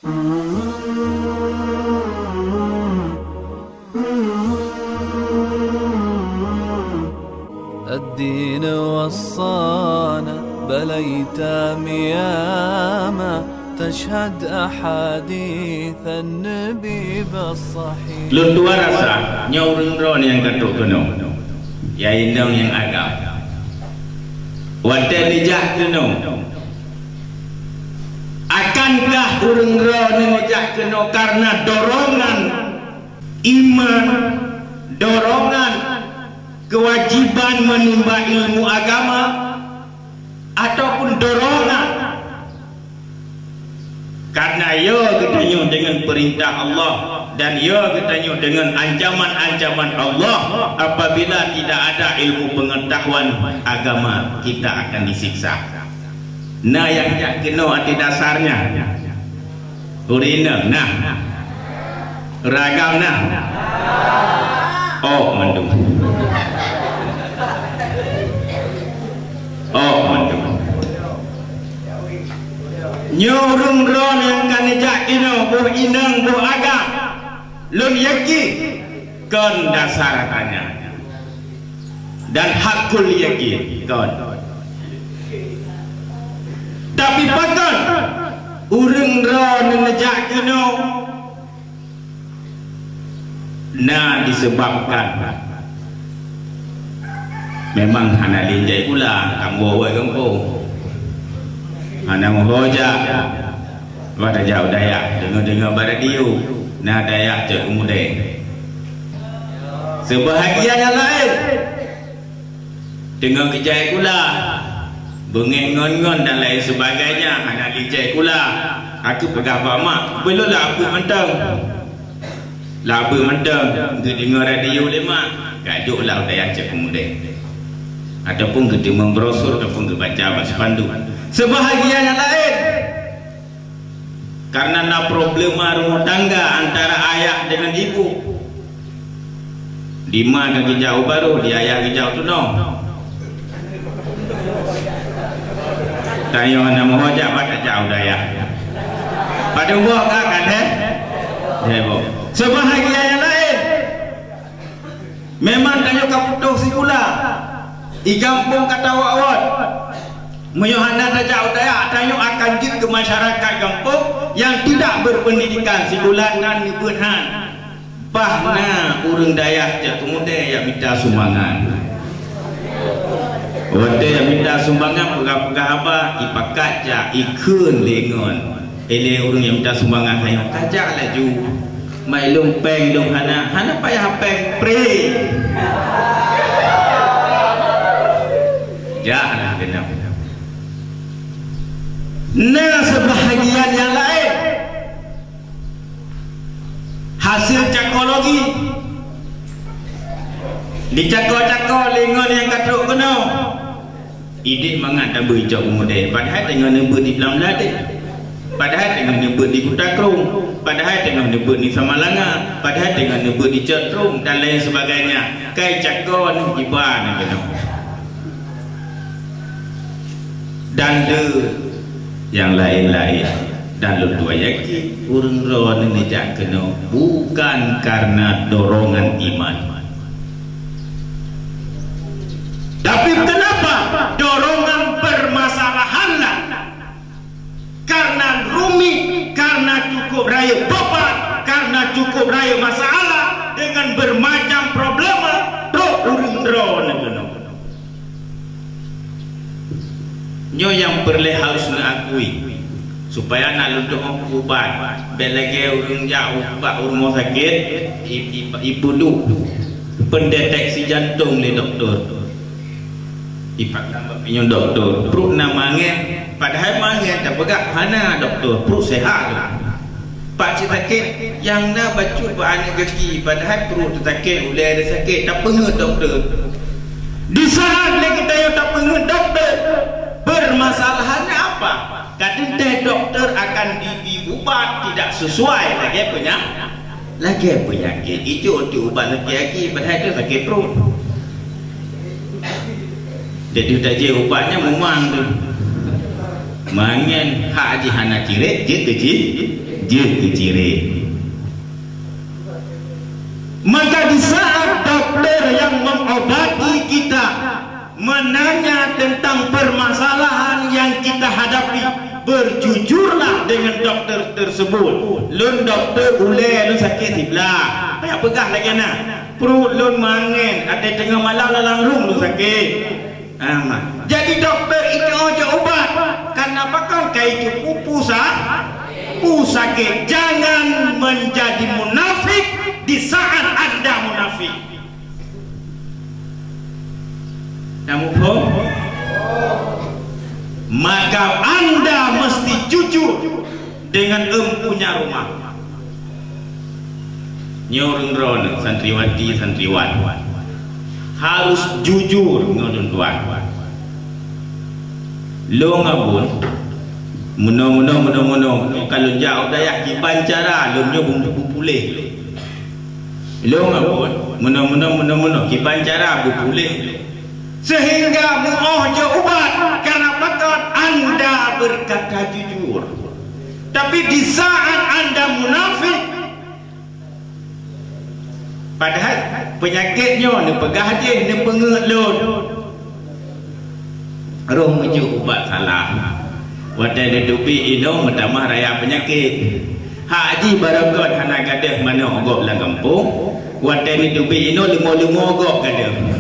الدين وصانا بالأيتام ياما تشهد أحاديث النبي بالصحيح. Lu dua rasa nyaurung ron yang katuk keno, ya indong yang agam. Wadah dijah keno. Akankah urung ron yang dijah keno karena dorongan iman, dorongan kewajiban menimba ilmu agama, ataupun dorongan karena ya ketanya dengan perintah Allah dan ya ketanya dengan ancaman-ancaman Allah. Apabila tidak ada ilmu pengetahuan agama, kita akan disiksa. Nah yang jak kena ada dasarnya urina nah ragam nah oh mendung nyurung ron yang kan jak kena buh inang buh agam lun yaki kon dasar tanya dan hakul yaki kon. Tapi bahkan urung ron nejak kena nah disebabkan memang hana linjai pula kambo wai kambo hana ngoja pada jauh dayak dengar-dengar pada diu nah dayak cek umude sebahagian yang lain dengan kejai pula bengengon-ngon dan lain sebagainya hana licai pula. Aku pegang mak belum lah aku mentang laba mentang kita dengar radio lemak gaduh lah daya cek kemudian ataupun kita membrosur ataupun kita baca spanduk sebahagian yang lain karena nak problema rumah tangga antara ayah dengan ibu di mana jauh baru di ayah jauh tu no tayo na mohojak pada jauh daya pada buah kan hebo sebahagian yang lain memang tayo kaputuh si pula i kampung kata wawat meyohana na jauh daya tayo akan git ke masyarakat kampung yang tidak berpendidikan si bulan ni benhan bahna urang daya jatuh muda yang minta sumbangan. Wate yang minta sumbangan pegah-pegah apa ipakat ja ikun lengon ele urang yang minta sumbangan saya kajak laju mai lumpeng dong hana payah peng pre jangan kena nah sebahagian yang lain hasil cakologi dicakol-cakol lengon yang katruk kena ide mangat tak berjauh kemudian padahal dengan nebut di dalam ladek padahal dengan nebut di Kutakrung padahal dengan nebut di Samalanga padahal dengan nebut di Cetrung dan lain sebagainya kai cakol iban kena dan yang lain-lain dan lu dua yakin urang ron ni jak kena bukan karena dorongan iman. Tapi kenapa dorongan permasalahanlah karena rumit, karena cukup raya beban, karena cukup raya masalah dengan bermacam problema nyo yang perlu harus mengakui supaya nak luntuk ubat belage urang jauh pak rumah sakit ibu du pendeteksi jantung le doktor ipak tambah pinjam doktor perut nak mangen padahal mangen tak pegak hana doktor perut sehat pak cik sakit yang nak bacu anak kaki padahal perut sakit ulai ada sakit tak pengut doktor di saat kita yang tak pengut doktor bermasalahannya apa kata doktor akan diubat tidak sesuai lagi penyakit itu untuk ubat lagi padahal itu sakit perut. Jadi dah je ubatnya memang tu mangen hak haji hana cirit je kecirit. Maka di saat dokter yang mengobati kita menanya tentang permasalahan yang kita hadapi, berjujurlah dengan dokter tersebut. Lun dokter ulai lun sakit sebelah, payah pegah lagi nak perut lun mangen, ada tengah malam lalang rung lun sakit. Jadi dokter itu aja ubat. Kenapa kan kait pupu sakit? Jangan menjadi munafik di saat Anda munafik. Kamu pun? Maka Anda mesti jujur dengan empunya rumah. Nyorong santriwati santriwan harus jujur ngodon tuan. Lo ngabun muno kalau jauh daya kiban cara lo nyo bumbu pulih. Lo ngabun muno kiban cara pulih. Sehingga muoh je ubat karena patut Anda berkata jujur. Tapi di saat Anda munafik, padahal penyakitnya ni pegah je, ni penget lon. Roh meju ubat salah. Wadah dia dupi ino menambah raya penyakit. Haji barakot hana gadah mana ogok lang kampung. Wadah ni dupi ino limo ogok gadah.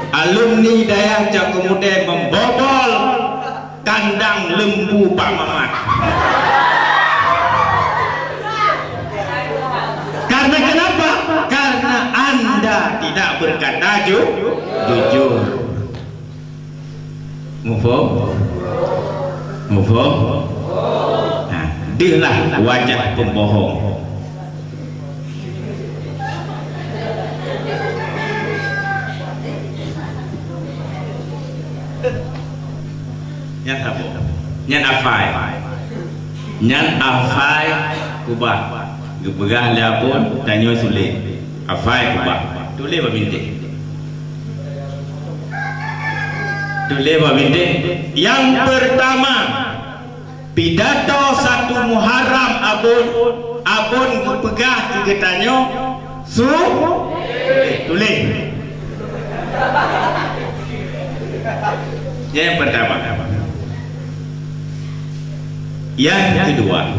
Alumni daya jak kemudian membobol kandang lembu Pak Mamat. Karena kenapa? Karena Anda tidak berkata jujur. Mufo. Nah, dialah wajah pembohong. Nyan apa? Nyan afai kubah. Gebegah dia pun tanya sulit. Afai kubah. Tulis apa bintik? Yang pertama, pidato 1 Muharram abun gebegah kita tanya tulis. Yang pertama. Yang kedua,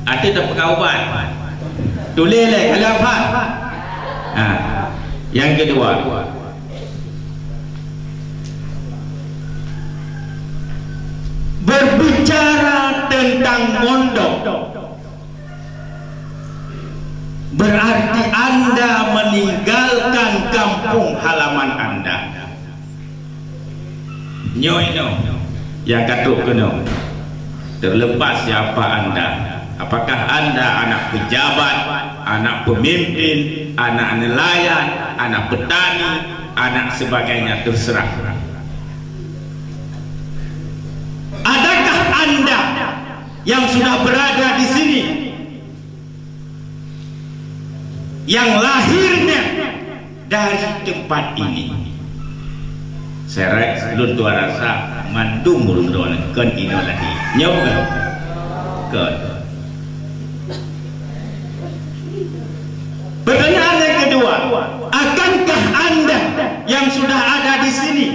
ada tak pengauban tulis leh kalau apa. Yang kedua, berbicara tentang mondok berarti Anda meninggalkan kampung halaman Anda. Yang katuk kena terlepas siapa Anda, apakah Anda anak pejabat, anak pemimpin, anak nelayan, anak petani, anak sebagainya, terserah. Adakah Anda yang sudah berada di sini yang lahirnya dari tempat ini? Seret lun tua rasa mandung mulung doan kan ino lagi nyob kan. Pertanyaan yang kedua, akankah Anda yang sudah ada di sini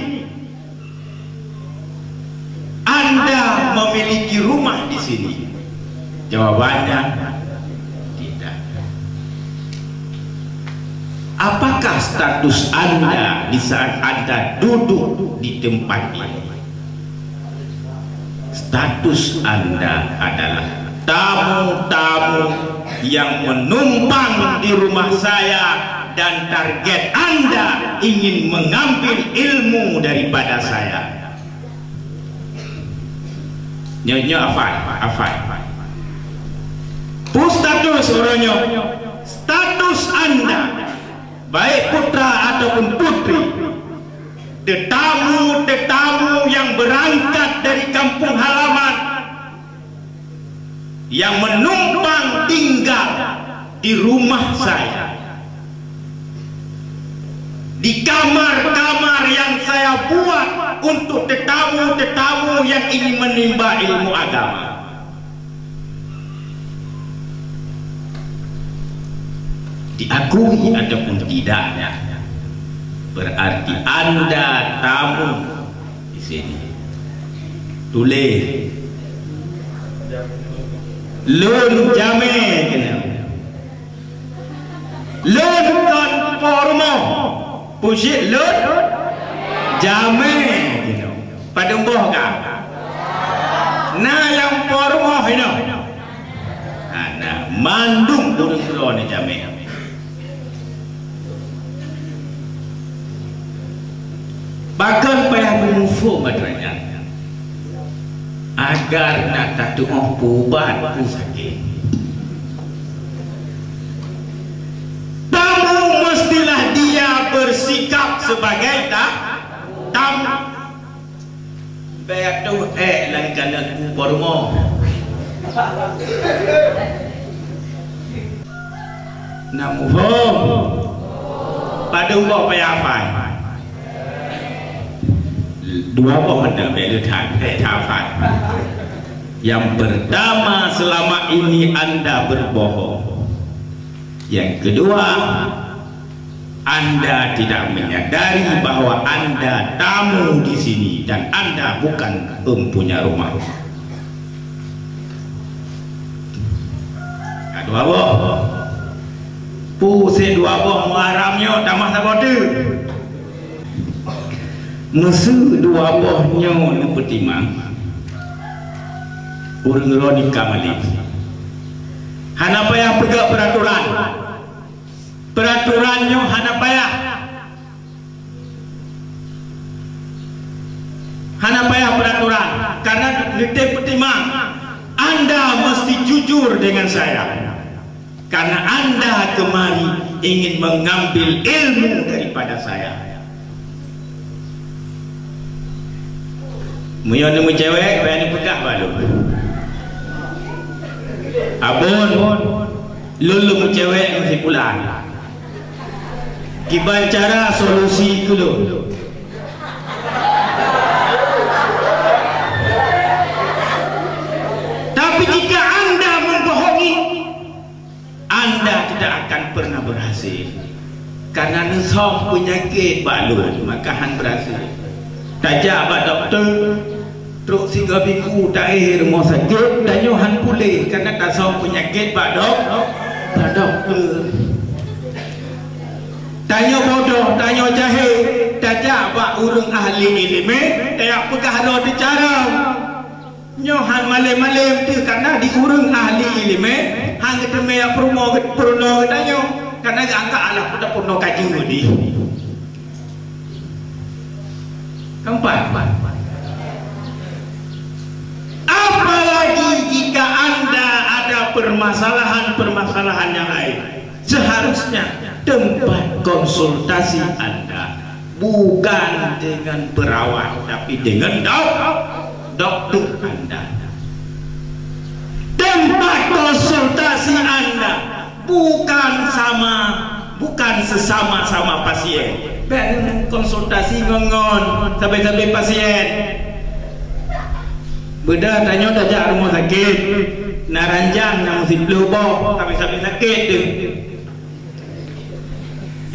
Anda memiliki rumah di sini? Jawabannya tidak. Apakah status Anda di saat Anda duduk di tempat ini? Status Anda adalah tamu-tamu yang menumpang di rumah saya dan target Anda ingin mengambil ilmu daripada saya. Nyonya afai. Status orangnya, status Anda baik putra ataupun putri, tetamu yang berangkat dari kampung halaman yang menumpang tinggal di rumah saya, di kamar-kamar yang saya buat untuk tetamu-tetamu yang ingin menimba ilmu agama. Diakui ataupun tidaknya, berarti Anda tamu di sini. Tulis lun jame kena lun kon pormo pusit lun jame kena pada mboh ka na yang pormo hino ana mandung urang rone jame. Bahkan payah mengufuk madranya agar nak tatu pubat pun sakit. Tamu mestilah dia bersikap sebagai tamu. Baik tu langganan pormo. Namu pada umur payah apa? Dua pohon dan tafat. Yang pertama, selama ini Anda berbohong. Yang kedua, Anda tidak menyadari bahwa Anda tamu di sini dan Anda bukan empunya rumah. Dua boh, pusing dua boh muaramnya tamah sabotu. Musuh dua bohnya ni pertimang urang roni kamali hana payah pegak peraturannya hana payah peraturan karena nitip pertimang Anda mesti jujur dengan saya karena Anda kemari ingin mengambil ilmu daripada saya. Muyon nemu cewek, bayar pegah balu. Abon, lulu mu cewek mesti pulang. Kiban cara solusi dulu. Tapi jika Anda membohongi, Anda tidak akan pernah berhasil. Karena nisam penyakit balu, maka Han berhasil. Tajak pak doktor. Teruk 3 minggu tak rumah sakit dan Yohan pulih karena tak tahu penyakit pak doktor. Tanya bodoh, tanya jahil, tajak pak urung ahli ilmu, tak pegah ada bicara. Yohan malam-malam tu karena di urung ahli ilmu, hang ketemu yang promo tanya karena angka Allah pun kaji ni. Keempat. Apalagi jika Anda ada permasalahan yang lain, seharusnya tempat konsultasi Anda bukan dengan perawat tapi dengan dokter Anda. Tempat konsultasi Anda bukan sesama-sama pasien. Baik konsultasi ngongon sampai pasien. Beda tanya tajak rumah sakit naranjang yang mesti pelubok sampai sakit tu.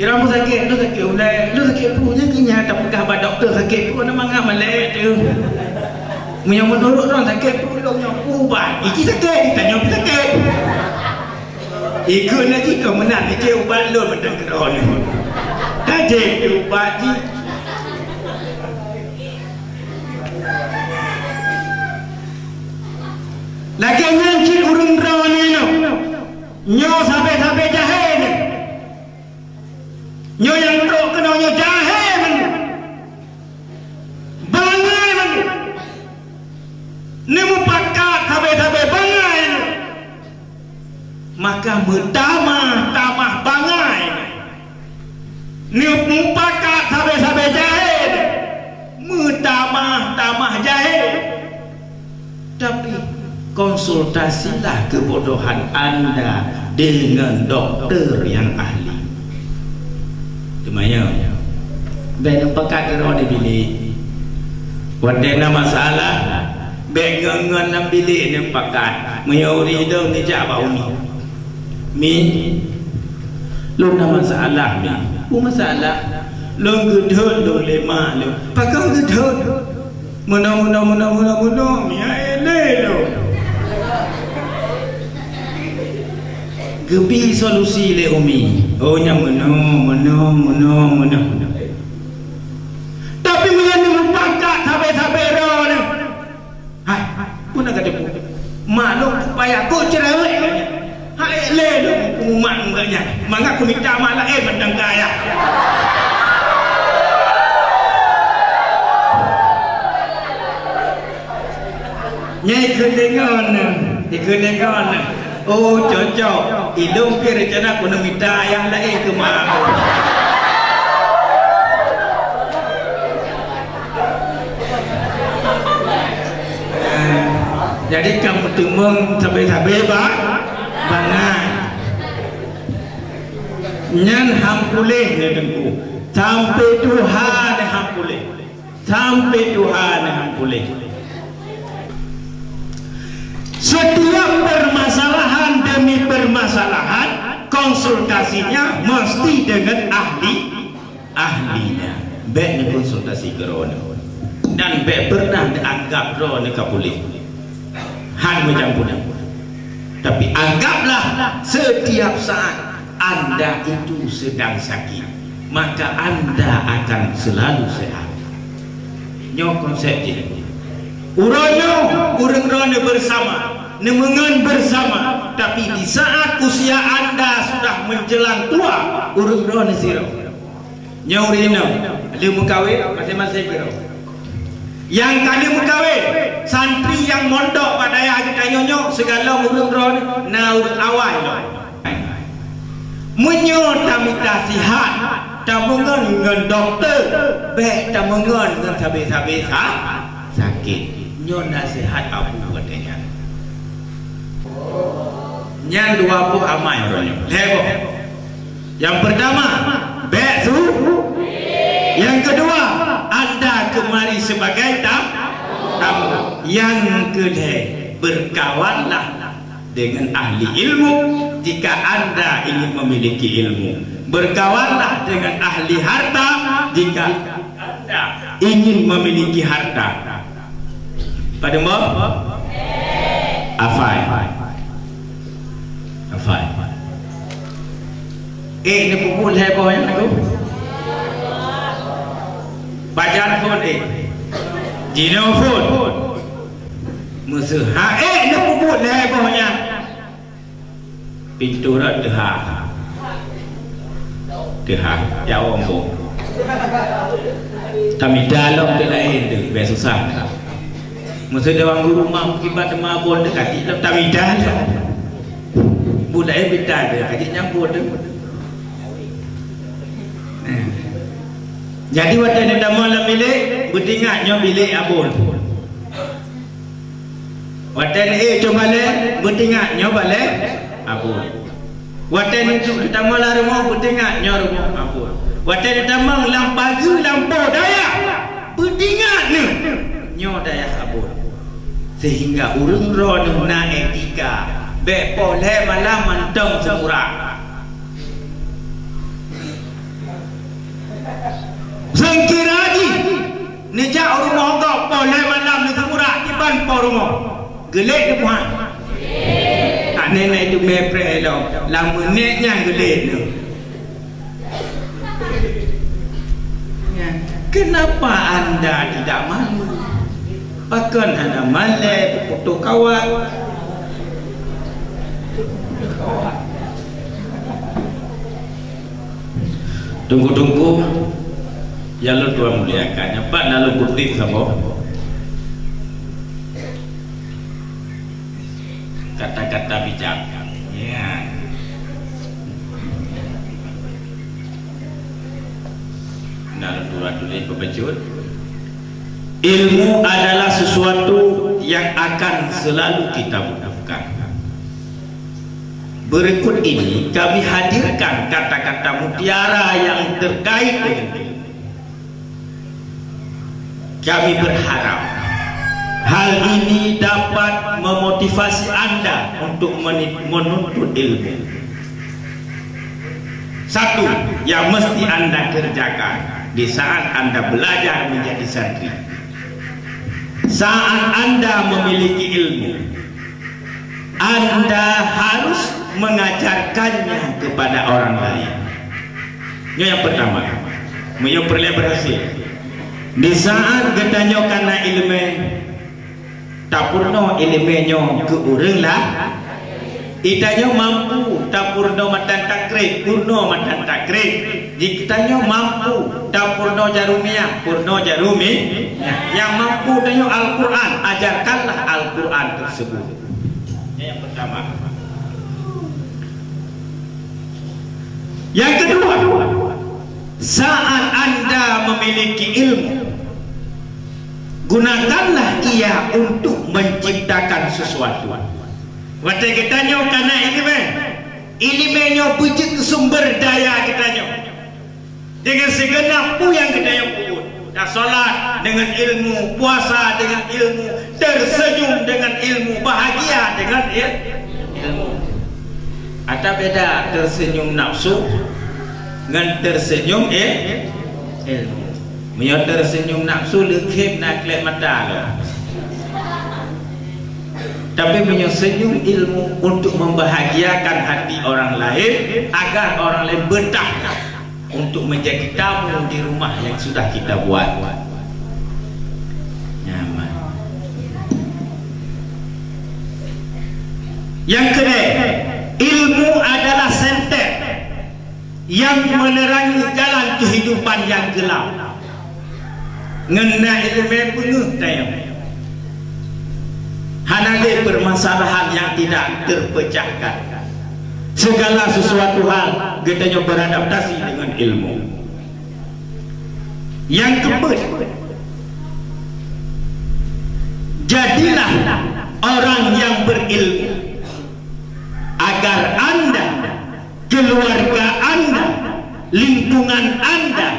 Kira rumah sakit lu sakit ulai, lu sakit punya kinya tak pegah bad doktor sakit pun nama ngam malai tu. Yang menurut orang sakit pun nya ubat. Iki sakit tanya sakit. Ikut lagi kau menang je ubat lu betul keron ni. Tajik ubat ni. Lagi nyanci urung rawan ni nyo sampai jahil nyo yang teruk kena nyo jahil bangai ni mupakat sampai bangai maka tamah bangai ni mupakat sampai jahil tamah jahil. Tapi konsultasilah kebodohan Anda dengan dokter yang ahli. Demanya, ben pakat kena di bilik. Wadena masalah bengengan nam bilik ni pakat menyori dong ni jak bau mi lu na masalah mi masalah lu gedhut lu lema lu pakau gedhut mono mi ele lu gebi solusi le umi oh nya mono tapi menyen pangkat sampai ro ni hai pun nak kata maklum supaya kau cerewet hai le lu kuman enggaknya mangga ku minta malah mendang gaya nyai kedengaran oh cocok hidung ke rencana ku nak minta yang lain ke mak jadi kamu temung sampai bangan nyan hampuleh ni dengku sampai Tuhan hampuleh setiap permasalahan demi permasalahan konsultasinya mesti dengan ahlinya baik ni konsultasi kerana dan baik pernah dianggap kerana kapulih han macam pun tapi anggaplah setiap saat anda itu sedang sakit maka anda akan selalu sehat nyo konsep ini uronyo urang rona bersama nemengan bersama tapi di saat usia anda sudah menjelang tua urang rona zero nyaurino dia mengkawin masing-masing kira yang kali mengkawin santri yang mondok pada ayah kita nyonyok segala urang rona na urang awal menyo tamita sihat tamungan dengan doktor baik tamungan dengan sabe-sabe sakit nyo nasihat abu katanya nyan dua puluh amai orangnya lebo yang pertama besu yang kedua anda kemari sebagai tamu yang kedua berkawanlah dengan ahli ilmu jika anda ingin memiliki ilmu berkawanlah dengan ahli harta jika anda ingin memiliki harta pada mau afai ni pukul heboh yang tu bacaan phone Gino phone musuh ni pukul hebohnya pintu rat deha jawab bu kami dalam ke lain tu biasa susah musuh dewan guru rumah kibat mabon dekat tapi dalam budaya beda dia kaji nyampur tu jadi waktu ni dah malam bilik bertingatnya bilik abun waktu ni coba le bertingatnya balik abun waktu ni dah malam rumah bertingatnya rumah abun waktu ni dah malam lampagi lampau daya bertingatnya nyo daya abun sehingga urang ron na etika be boleh malam mantong semurah sengkiraji nejak rumah kau boleh malam ni semurah iban po rumah gelek ni puan nenek itu mepre dong lama neknya gelek tu kenapa anda tidak malu bahkan anda malai foto kawan tunggu ya lo Tuhan muliakan apa lalu putih sama kata-kata bijak ya lalu Tuhan tulis pembecut ilmu adalah sesuatu yang akan selalu kita butuhkan. Berikut ini kami hadirkan kata-kata mutiara yang terkait dengan ilmu. kami berharap hal ini dapat memotivasi Anda untuk menuntut ilmu. Satu yang mesti Anda kerjakan di saat Anda belajar menjadi santri, saat Anda memiliki ilmu, Anda harus mengajarkannya kepada orang lain. Ini yang pertama, yang perlu berhasil. Di saat kita karena ilmu tak purno ilmunya ke orang lah, itanya mampu tak purno matan takrib, purno matan takrib. Jikitanya mampu tak purno jarumiyah, purno jarumiyah. Yang mampu tanya Al-Quran, ajarkanlah Al-Quran tersebut. Yang pertama. Yang kedua, saat Anda memiliki ilmu, gunakanlah ia untuk menciptakan sesuatu. Waktu kita nyo karena ilmunya puji sumber daya kita nyo. Dengan segenap yang kita nyo pun. Dah solat dengan ilmu, puasa dengan ilmu, tersenyum dengan ilmu, bahagia dengan ilmu. Ada beda tersenyum nafsu dengan tersenyum ilmu. Menyo tersenyum nafsu lekep nak lek mata lo. Tapi menyo senyum ilmu untuk membahagiakan hati orang lain agar orang lain betah untuk menjadi tamu di rumah yang sudah kita buat. Nyaman. Yang kedua, ilmu adalah senter yang menerangi jalan kehidupan yang gelap. Ngena ilmu penuh tayang. Hanale permasalahan yang tidak terpecahkan. Segala sesuatu hal kita beradaptasi dengan ilmu. Yang keempat, jadilah orang yang berilmu agar Anda, keluarga Anda, lingkungan Anda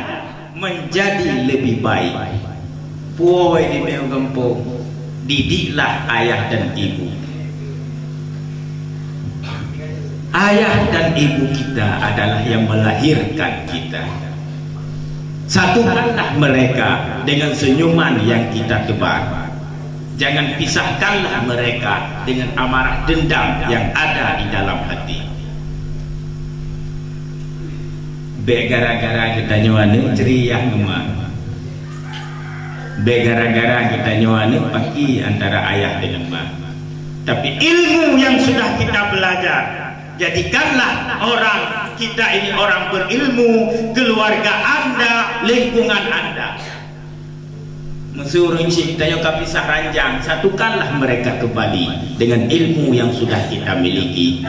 menjadi lebih baik. Puai di meong kampung, didiklah ayah dan ibu. Ayah dan ibu kita adalah yang melahirkan kita. Satukanlah mereka dengan senyuman yang kita tebar. Jangan pisahkanlah mereka dengan amarah dendam yang ada di dalam hati. Gara-gara kita nyuane ceria ngemah. Gara-gara kita nyuane pagi antara ayah dengan mak. Tapi ilmu yang sudah kita belajar, jadikanlah orang kita ini orang berilmu, keluarga Anda, lingkungan Anda. Mesuruh kita yang kapisah ranjang, satukanlah mereka kembali dengan ilmu yang sudah kita miliki.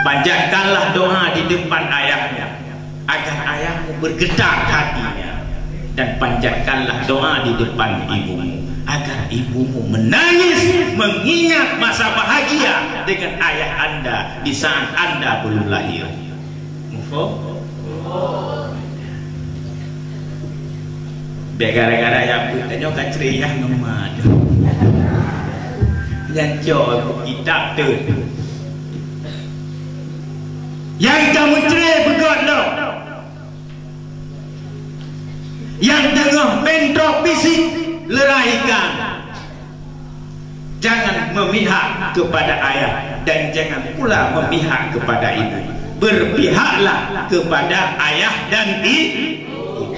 Panjatkanlah doa di depan ayahnya agar ayahmu bergetar hatinya, dan panjatkanlah doa di depan ibumu agar ibumu menangis mengingat masa bahagia dengan ayah Anda di saat Anda belum lahir. Gara-gara yang bertanya kan ceria ngemad yang jauh kitab tu yang kamu cerai begot lo, yang tengah mentok bisik leraikan. Jangan memihak kepada ayah dan jangan pula memihak kepada ibu. Berpihaklah kepada ayah dan ibu.